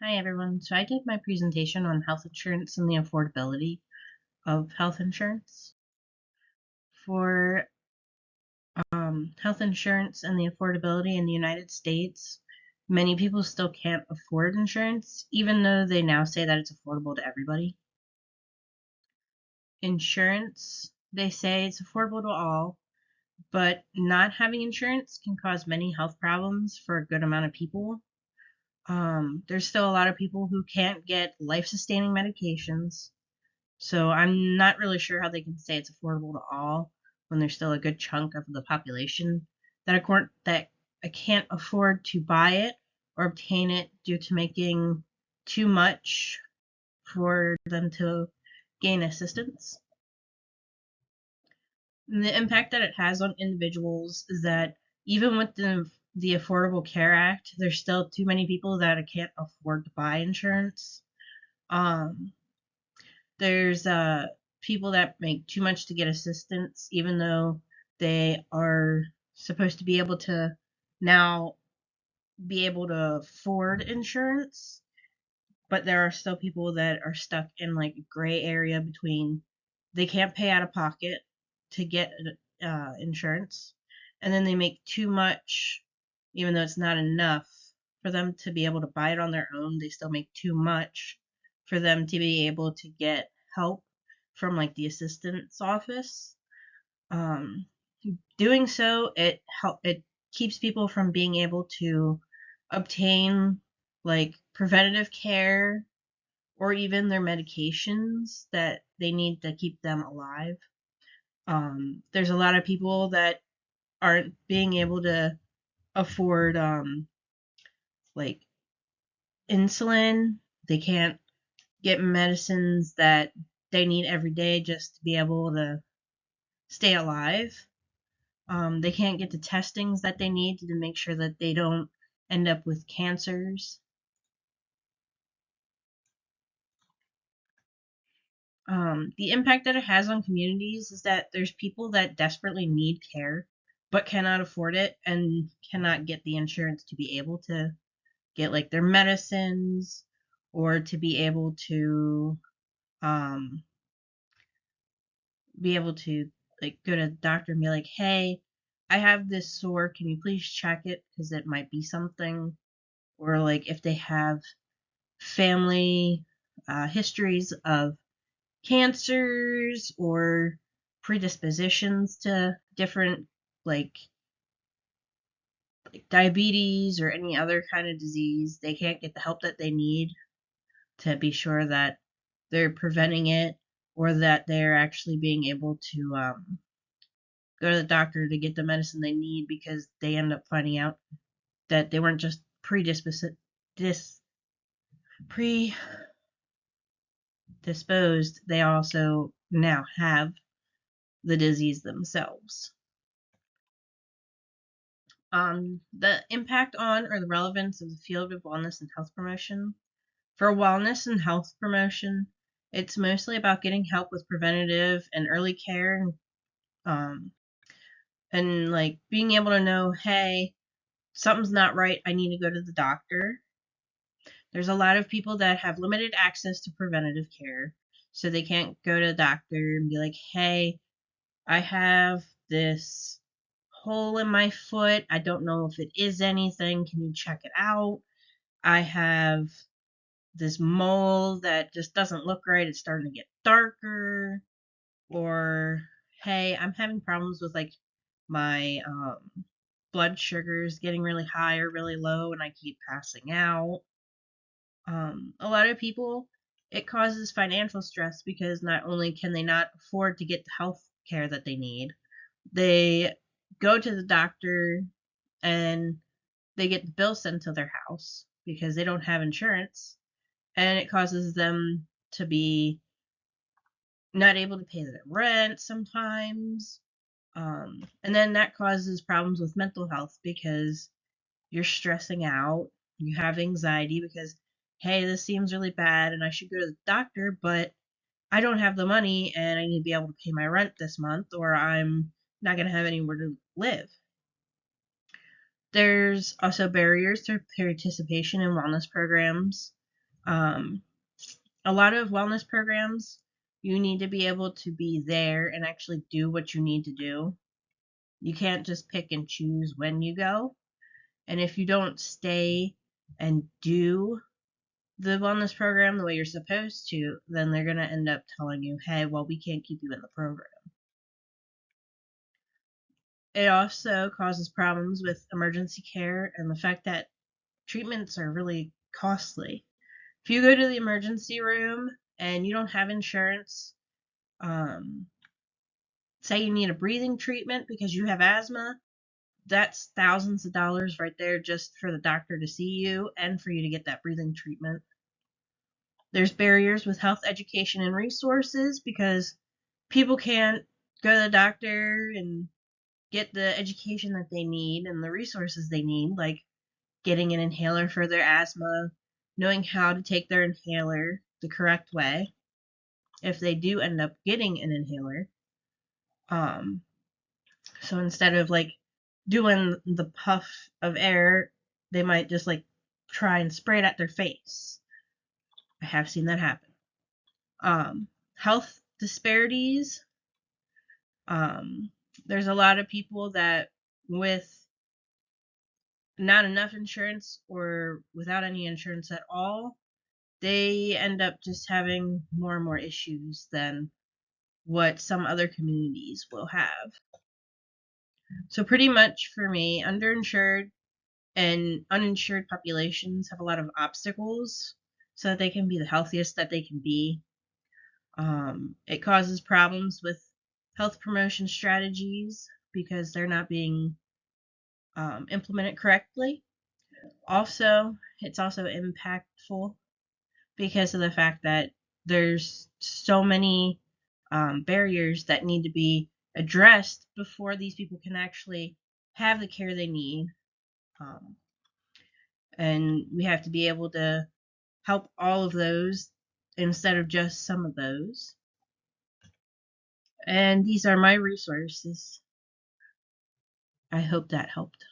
Hi everyone. So I did my presentation on health insurance and the affordability of health insurance. For health insurance and the affordability in the United States, many people still can't afford insurance, even though they now say that it's affordable to everybody. Insurance, they say it's affordable to all, but not having insurance can cause many health problems for a good amount of people. There's still a lot of people who can't get life-sustaining medications. So I'm not really sure how they can say it's affordable to all when there's still a good chunk of the population that can't afford to buy it or obtain it due to making too much for them to gain assistance. And the impact that it has on individuals is that even with the Affordable Care Act, there's still too many people that can't afford to buy insurance. Um, There's people that make too much to get assistance, even though they are supposed to be able to now be able to afford insurance, but there are still people that are stuck in like a gray area between they can't pay out of pocket to get insurance, and then they make too much, even though it's not enough for them to be able to buy it on their own. They still make too much for them to be able to get help from like the assistance office. Um, Doing so, it keeps people from being able to obtain like preventative care or even their medications that they need to keep them alive. There's a lot of people that aren't being able to afford like insulin. They can't get medicines that they need every day just to be able to stay alive. They can't get the testings that they need to make sure that they don't end up with cancers. The impact that it has on communities is that there's people that desperately need care but cannot afford it and cannot get the insurance to be able to get like their medicines or to um, be able to like go to the doctor and be like, hey, I have this sore. Can you please check it because it might be something? Or like if they have family histories of cancers or predispositions to different like, like diabetes or any other kind of disease, they can't get the help that they need to be sure that they're preventing it or that they're actually being able to go to the doctor to get the medicine they need because they end up finding out that they weren't just dis- predisposed, they also now have the disease themselves. The impact on or the relevance of the field of wellness and health promotion. For wellness and health promotion, it's mostly about getting help with preventative and early care, um, and like being able to know, hey, something's not right, I need to go to the doctor. There's a lot of people that have limited access to preventative care, so they can't go to the doctor and be like, hey, I have this hole in my foot. I don't know if it is anything. Can you check it out? I have this mole that just doesn't look right. It's starting to get darker. Or, hey, I'm having problems with like my blood sugars getting really high or really low and I keep passing out. A lot of people, it causes financial stress because not only can they not afford to get the health care that they need, they go to the doctor and they get the bill sent to their house because they don't have insurance, and it causes them to be not able to pay their rent sometimes. And then that causes problems with mental health because you're stressing out, you have anxiety because, hey, this seems really bad and I should go to the doctor, but I don't have the money and I need to be able to pay my rent this month or I'm not going to have anywhere to live. There's also barriers to participation in wellness programs. A lot of wellness programs, you need to be able to be there and actually do what you need to do. You can't just pick and choose when you go. And if you don't stay and do the wellness program the way you're supposed to, then they're going to end up telling you, hey, well, we can't keep you in the program. It also causes problems with emergency care and the fact that treatments are really costly. If you go to the emergency room and you don't have insurance, um, say you need a breathing treatment because you have asthma, that's thousands of dollars right there just for the doctor to see you and for you to get that breathing treatment. There's barriers with health education and resources because people can't go to the doctor and get the education that they need and the resources they need, like getting an inhaler for their asthma, knowing how to take their inhaler the correct way if they do end up getting an inhaler. Um, so instead of like doing the puff of air, they might just like try and spray it at their face. I have seen that happen. Health disparities. Um, there's a lot of people that with not enough insurance or without any insurance at all, they end up just having more and more issues than what some other communities will have. So pretty much for me, underinsured and uninsured populations have a lot of obstacles so that they can be the healthiest that they can be. It causes problems with health promotion strategies because they're not being implemented correctly. Also, it's also impactful because of the fact that there's so many barriers that need to be addressed before these people can actually have the care they need. Um, and we have to be able to help all of those instead of just some of those. And these are my resources. I hope that helped.